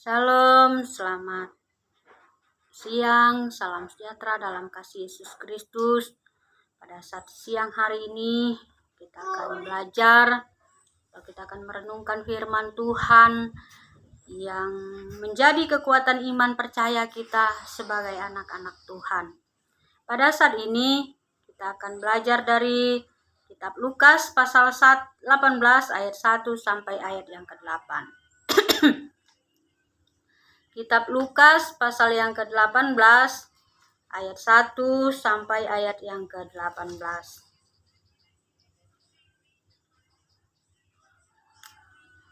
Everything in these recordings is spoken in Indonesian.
Shalom, selamat siang, salam sejahtera dalam kasih Yesus Kristus. Pada saat siang hari ini kita akan belajar, kita akan merenungkan firman Tuhan yang menjadi kekuatan iman percaya kita sebagai anak-anak Tuhan. Pada saat ini kita akan belajar dari kitab Lukas pasal 18 ayat 1 sampai ayat yang ke-8. Kitab Lukas pasal yang ke-18 ayat 1 sampai ayat yang ke-18.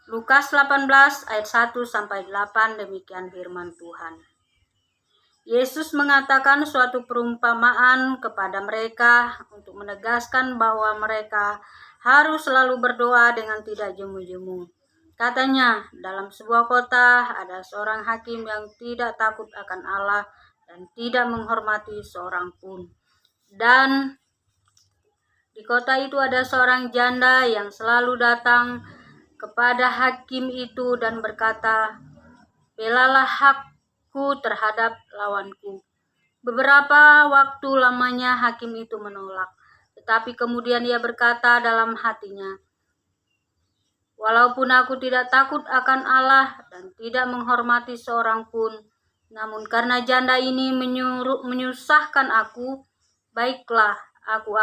Lukas 18 ayat 1 sampai 8, demikian firman Tuhan. Yesus mengatakan suatu perumpamaan kepada mereka untuk menegaskan bahwa mereka harus selalu berdoa dengan tidak jemu-jemu. Katanya, dalam sebuah kota ada seorang hakim yang tidak takut akan Allah dan tidak menghormati seorang pun. Dan di kota itu ada seorang janda yang selalu datang kepada hakim itu dan berkata, "Belalah hakku terhadap lawanku." Beberapa waktu lamanya hakim itu menolak, tetapi kemudian ia berkata dalam hatinya, "Walaupun aku tidak takut akan Allah dan tidak menghormati seorang pun, namun karena janda ini menyusahkan aku, baiklah, aku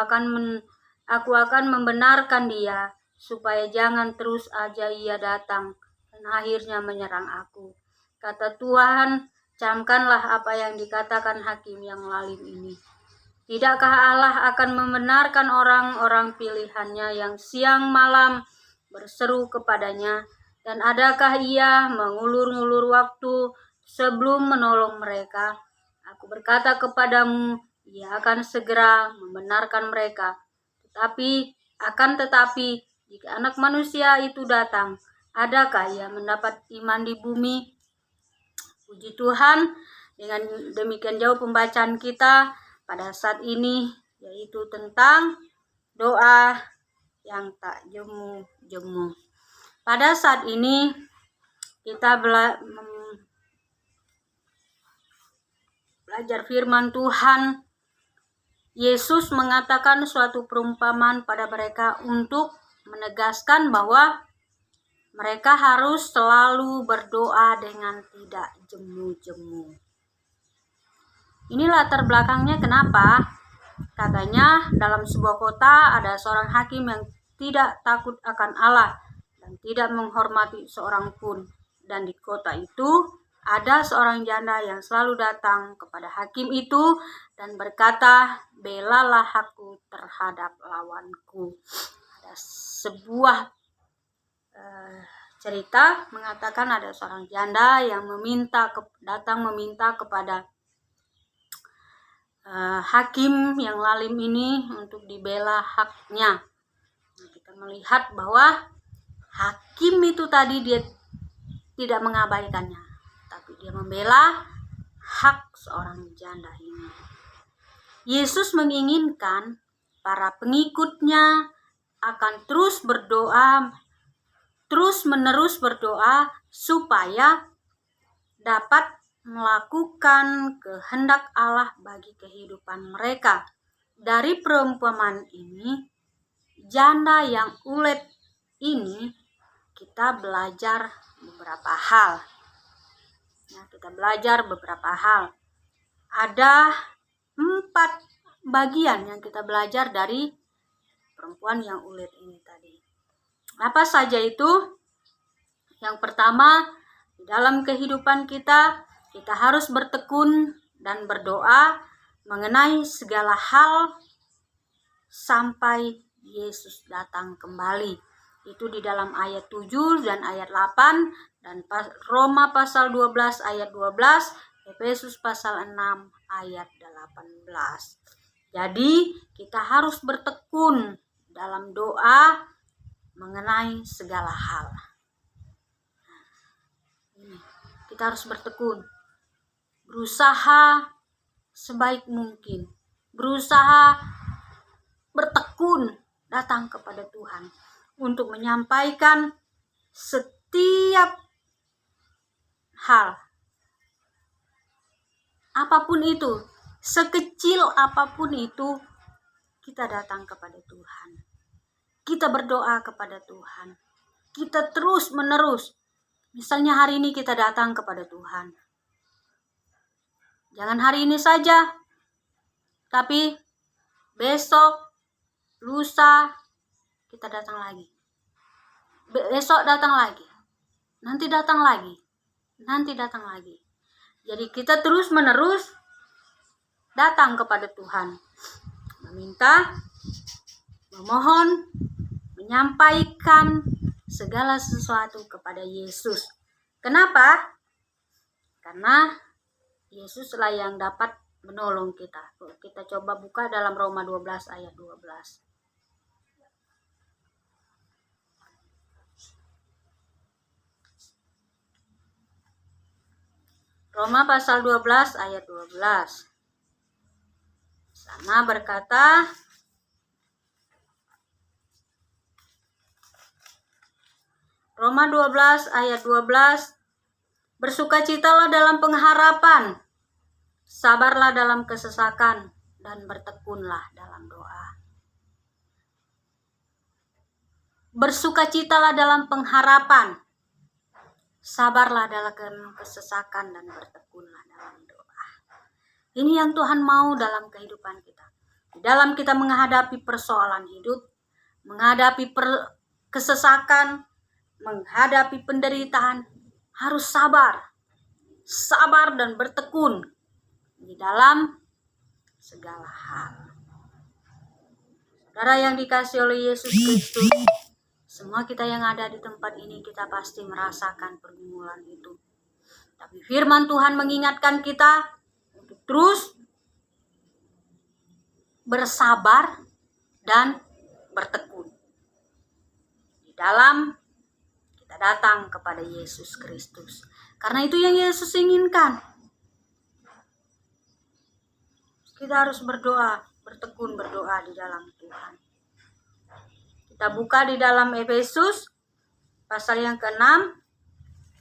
akan membenarkan dia, supaya jangan terus aja ia datang dan akhirnya menyerang aku." Kata Tuhan, camkanlah apa yang dikatakan hakim yang lalim ini. Tidakkah Allah akan membenarkan orang-orang pilihannya yang siang malam berseru kepadanya, dan adakah ia mengulur-ngulur waktu sebelum menolong mereka? Aku berkata kepadamu, ia akan segera membenarkan mereka. Tetapi, jika Anak Manusia itu datang, adakah ia mendapat iman di bumi? Puji Tuhan, dengan demikian jauh pembacaan kita pada saat ini, yaitu tentang doa yang tak jemu-jemu. Pada saat ini kita belajar firman Tuhan. Yesus mengatakan suatu perumpamaan pada mereka untuk menegaskan bahwa mereka harus selalu berdoa dengan tidak jemu-jemu. Ini latar belakangnya kenapa? Katanya dalam sebuah kota ada seorang hakim yang tidak takut akan Allah dan tidak menghormati seorang pun. Dan di kota itu ada seorang janda yang selalu datang kepada hakim itu dan berkata, "Belalah hakku terhadap lawanku." Ada sebuah cerita mengatakan ada seorang janda yang datang meminta kepada hakim yang lalim ini untuk dibela haknya. Nah, kita melihat bahwa hakim itu tadi dia tidak mengabaikannya, tapi dia membela hak seorang janda ini. Yesus menginginkan para pengikutnya akan terus-menerus berdoa supaya dapat melakukan kehendak Allah bagi kehidupan mereka. Dari perumpamaan ini, janda yang ulet ini, kita belajar beberapa hal. Ada 4 bagian yang kita belajar dari perempuan yang ulet ini tadi. Apa saja itu? Yang pertama, di dalam kehidupan kita harus bertekun dan berdoa mengenai segala hal sampai Yesus datang kembali. Itu di dalam ayat 7 dan ayat 8 dan Roma pasal 12 ayat 12, Efesus pasal 6 ayat 18. Jadi kita harus bertekun dalam doa mengenai segala hal. Kita harus bertekun, berusaha sebaik mungkin, berusaha bertekun datang kepada Tuhan untuk menyampaikan setiap hal. Apapun itu, sekecil apapun itu, kita datang kepada Tuhan. Kita berdoa kepada Tuhan. Kita terus menerus. Misalnya hari ini kita datang kepada Tuhan. Jangan hari ini saja, tapi besok, lusa, kita datang lagi. Besok datang lagi. Nanti datang lagi. Nanti datang lagi. Jadi kita terus menerus datang kepada Tuhan. Meminta, memohon, menyampaikan segala sesuatu kepada Yesus. Kenapa? Karena Yesuslah yang dapat menolong kita. Kita coba buka dalam Roma 12 ayat 12. Roma pasal 12 ayat 12. Sana berkata, Roma 12 ayat 12, bersukacitalah dalam pengharapan, sabarlah dalam kesesakan, dan bertekunlah dalam doa. Bersukacitalah dalam pengharapan, sabarlah dalam kesesakan, dan bertekunlah dalam doa. Ini yang Tuhan mau dalam kehidupan kita. Di dalam kita menghadapi persoalan hidup, menghadapi kesesakan, menghadapi penderitaan, harus sabar. Sabar dan bertekun di dalam segala hal. Saudara yang dikasihi oleh Yesus Kristus, semua kita yang ada di tempat ini, kita pasti merasakan pergumulan itu. Tapi firman Tuhan mengingatkan kita untuk terus bersabar dan bertekun di dalam kita datang kepada Yesus Kristus. Karena itu yang Yesus inginkan. Kita harus berdoa, bertekun berdoa di dalam Tuhan. Kita buka di dalam Efesus pasal yang ke-6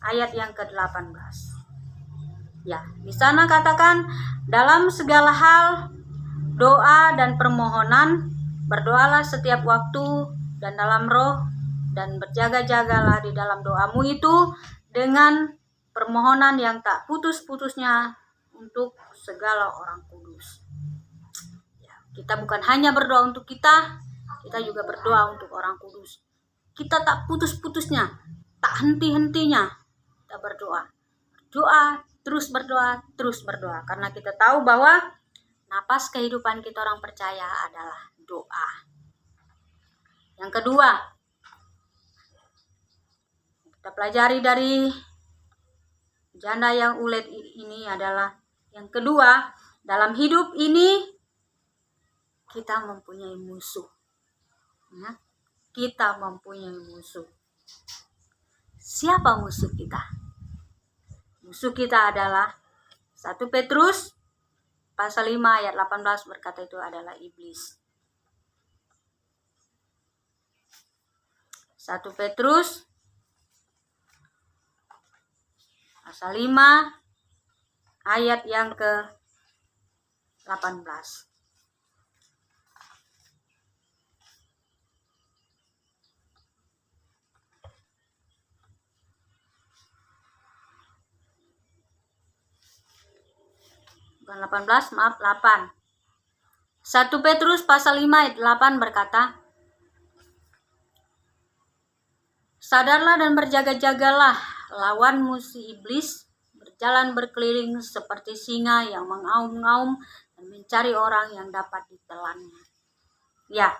ayat yang ke-18. Ya, di sana katakan, dalam segala hal doa dan permohonan berdoalah setiap waktu dan dalam roh, dan berjaga-jagalah di dalam doamu itu dengan permohonan yang tak putus-putusnya untuk segala orang kudus. Ya, kita bukan hanya berdoa untuk kita juga berdoa untuk orang kudus. Kita tak putus-putusnya, tak henti-hentinya kita berdoa. Terus berdoa. Karena kita tahu bahwa napas kehidupan kita orang percaya adalah doa. Yang kedua, kita pelajari dari janda yang ulet ini adalah yang kedua, dalam hidup ini kita mempunyai musuh. Ya, kita mempunyai musuh. Siapa musuh kita? Musuh kita adalah 1 Petrus pasal 5 ayat 18 berkata itu adalah iblis. 1 Petrus pasal 5 ayat yang ke-18. Bukan 18, maaf 8. 1 Petrus pasal 5 ayat 8 berkata, sadarlah dan berjaga-jagalah, lawanmu si iblis berjalan berkeliling seperti singa yang mengaum-ngaum dan mencari orang yang dapat ditelannya. Ya,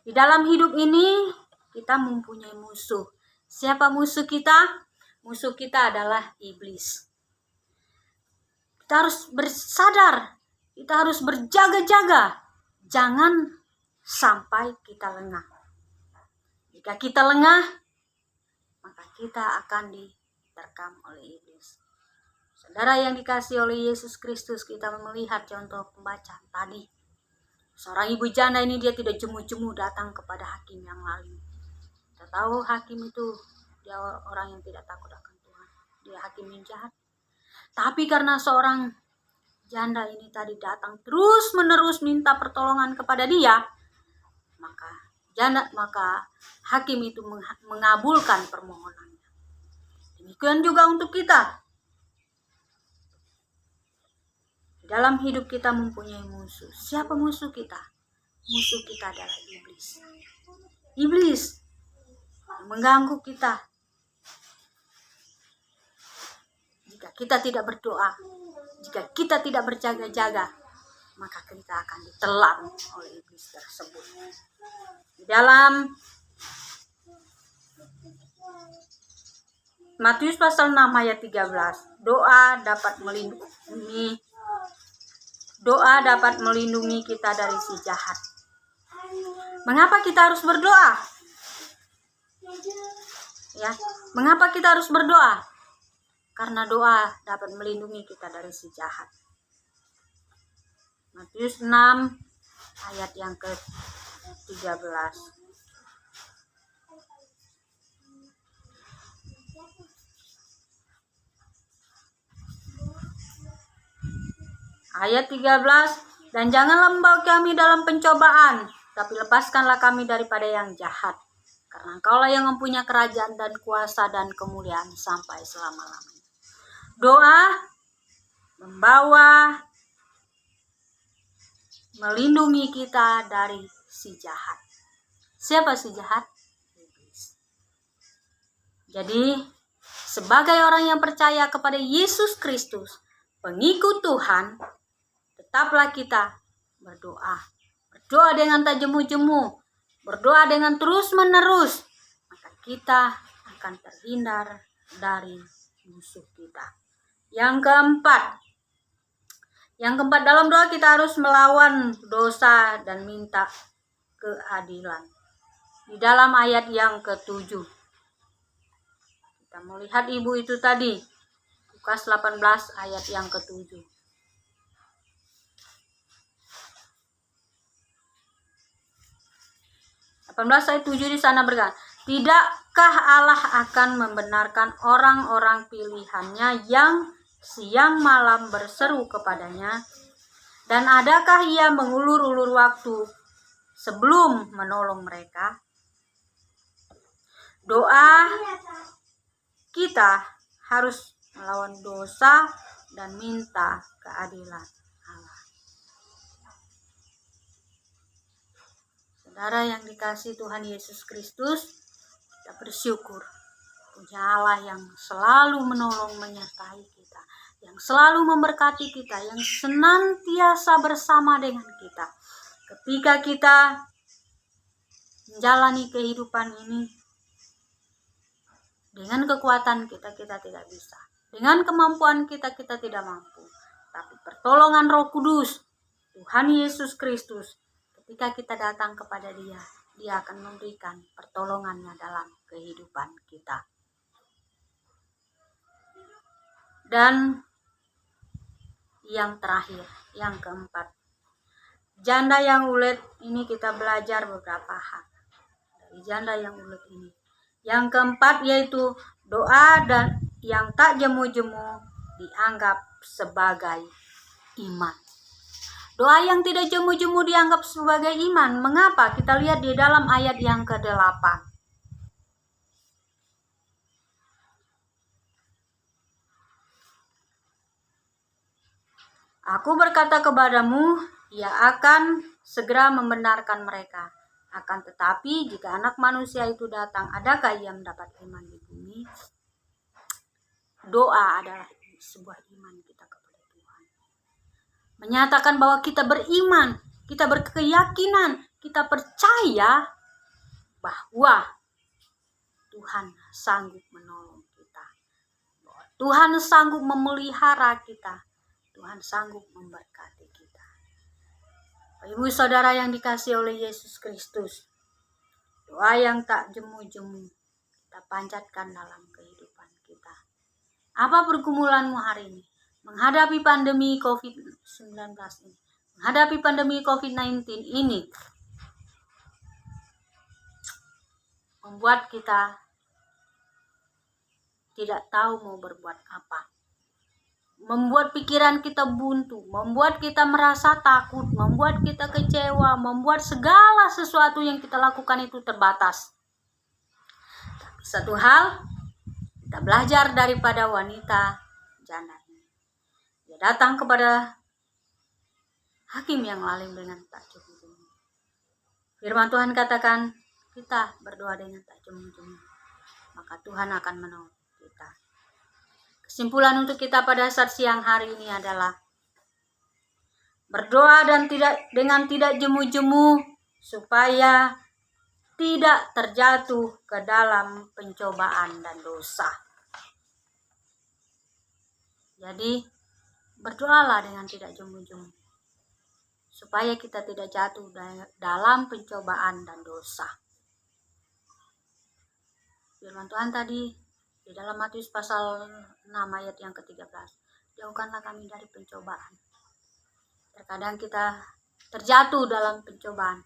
di dalam hidup ini kita mempunyai musuh. Siapa musuh kita? Musuh kita adalah iblis. Kita harus bersadar, kita harus berjaga-jaga. Jangan sampai kita lengah. Jika kita lengah, maka kita akan diterkam oleh iblis. Saudara yang dikasihi oleh Yesus Kristus, kita melihat contoh pembacaan tadi. Seorang ibu janda ini dia tidak jemu-jemu datang kepada hakim yang lalim. Kita tahu hakim itu dia orang yang tidak takut akan Tuhan. dia hakim yang jahat. Tapi karena seorang janda ini tadi datang terus menerus minta pertolongan kepada dia, maka hakim itu mengabulkan permohonannya. Demikian juga untuk kita. Dalam hidup kita mempunyai musuh. Siapa musuh kita? Musuh kita adalah iblis. Iblis mengganggu kita. Jika kita tidak berdoa, jika kita tidak berjaga-jaga, maka kita akan ditelan oleh iblis tersebut. Di dalam Matius pasal 6 ayat 13, doa dapat melindungi kita dari si jahat. Mengapa kita harus berdoa? Ya, mengapa kita harus berdoa? Karena doa dapat melindungi kita dari si jahat. Matius 6 ayat yang ke-13. Ayat 13, dan janganlah membawa kami dalam pencobaan, tapi lepaskanlah kami daripada yang jahat. Karena Engkaulah yang mempunyai kerajaan dan kuasa dan kemuliaan sampai selama-lamanya. Doa membawa, melindungi kita dari si jahat. Siapa si jahat? Iblis. Jadi, sebagai orang yang percaya kepada Yesus Kristus, pengikut Tuhan, tetaplah kita berdoa. Berdoa dengan tak jemu-jemu, berdoa dengan terus-menerus, maka kita akan terhindar dari musuh kita. Yang keempat, dalam doa kita harus melawan dosa dan minta keadilan. Di dalam ayat yang ke-7, kita melihat ibu itu tadi, Lukas 18 ayat yang ke-7. 18 ayat 7 di sana berkata, tidakkah Allah akan membenarkan orang-orang pilihannya yang siang malam berseru kepadanya? Dan adakah ia mengulur-ulur waktu sebelum menolong mereka? Doa kita harus melawan dosa dan minta keadilan Allah. Saudara yang dikasihi Tuhan Yesus Kristus, kita bersyukur punya Allah yang selalu menolong menyertai kita, yang selalu memberkati kita, yang senantiasa bersama dengan kita. Ketika kita menjalani kehidupan ini, dengan kekuatan kita tidak bisa. Dengan kemampuan kita tidak mampu. Tapi pertolongan Roh Kudus, Tuhan Yesus Kristus, ketika kita datang kepada Dia, Dia akan memberikan pertolongannya dalam kehidupan kita. Dan yang terakhir, yang keempat, janda yang ulet ini kita belajar beberapa hal dari janda yang ulet ini. Yang keempat yaitu doa dan yang tak jemu-jemu dianggap sebagai iman. Doa yang tidak jemu-jemu dianggap sebagai iman. Mengapa? Kita lihat di dalam ayat yang ke-8. Aku berkata kepadamu, Ia akan segera membenarkan mereka. Akan tetapi jika Anak Manusia itu datang, adakah Ia mendapat iman di bumi? Doa adalah sebuah iman kita kepada Tuhan. Menyatakan bahwa kita beriman, kita berkeyakinan, kita percaya bahwa Tuhan sanggup menolong kita. Bahwa Tuhan sanggup memelihara kita. Tuhan sanggup memberkati kita. Ibu saudara yang dikasihi oleh Yesus Kristus, doa yang tak jemu-jemu kita panjatkan dalam kehidupan kita. Apa pergumulanmu hari ini? Menghadapi pandemi COVID-19 ini. Menghadapi pandemi COVID-19 ini membuat kita tidak tahu mau berbuat apa. Membuat pikiran kita buntu, membuat kita merasa takut, membuat kita kecewa, membuat segala sesuatu yang kita lakukan itu terbatas. Tapi satu hal, kita belajar daripada wanita janda ini. Dia datang kepada hakim yang lalim dengan tak jemu-jemu. Firman Tuhan katakan, kita berdoa dengan tak jemu-jemu, maka Tuhan akan menolong kita. Kesimpulan untuk kita pada saat siang hari ini adalah berdoa dan dengan tidak jemu-jemu supaya tidak terjatuh ke dalam pencobaan dan dosa. Jadi berdoalah dengan tidak jemu-jemu supaya kita tidak jatuh dalam pencobaan dan dosa. Firman Tuhan tadi di dalam Matius pasal 6 ayat yang ke-13, jauhkanlah kami dari pencobaan. Terkadang kita terjatuh dalam pencobaan.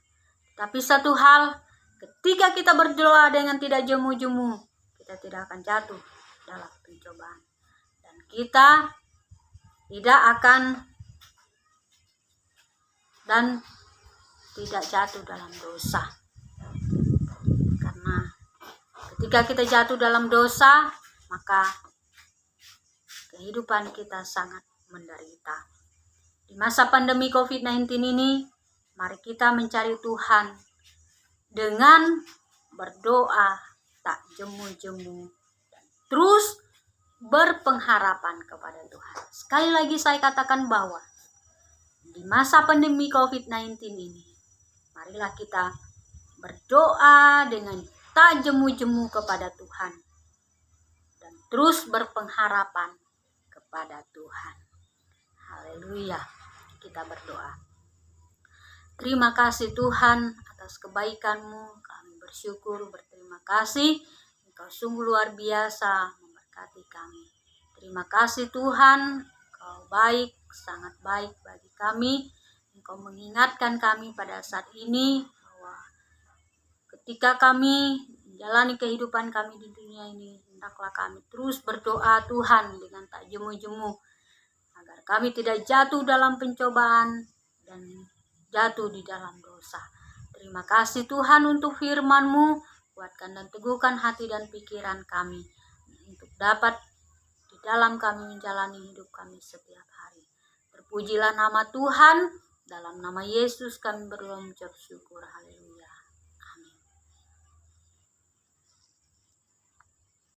Tapi satu hal, ketika kita berdoa dengan tidak jemu-jemu, kita tidak akan jatuh dalam pencobaan. Dan kita tidak akan dan tidak jatuh dalam dosa. Karena ketika kita jatuh dalam dosa, maka kehidupan kita sangat menderita. Di masa pandemi COVID-19 ini, mari kita mencari Tuhan dengan berdoa tak jemu-jemu dan terus berpengharapan kepada Tuhan. Sekali lagi saya katakan bahwa di masa pandemi COVID-19 ini, marilah kita berdoa dengan tak jemu-jemu kepada Tuhan dan terus berpengharapan kepada Tuhan. Haleluya, kita berdoa. Terima kasih Tuhan atas kebaikan-Mu, kami bersyukur, berterima kasih, Engkau sungguh luar biasa memberkati kami. Terima kasih Tuhan, Engkau baik, sangat baik bagi kami. Engkau mengingatkan kami pada saat ini bahwa ketika kami menjalani kehidupan kami di dunia ini, hendaklah kami terus berdoa Tuhan dengan tak jemu-jemu, agar kami tidak jatuh dalam pencobaan dan jatuh di dalam dosa. Terima kasih Tuhan untuk firman-Mu, kuatkan dan teguhkan hati dan pikiran kami untuk dapat di dalam kami menjalani hidup kami setiap hari. Terpujilah nama Tuhan, dalam nama Yesus kami berdoa mengucap syukur. Haleluya.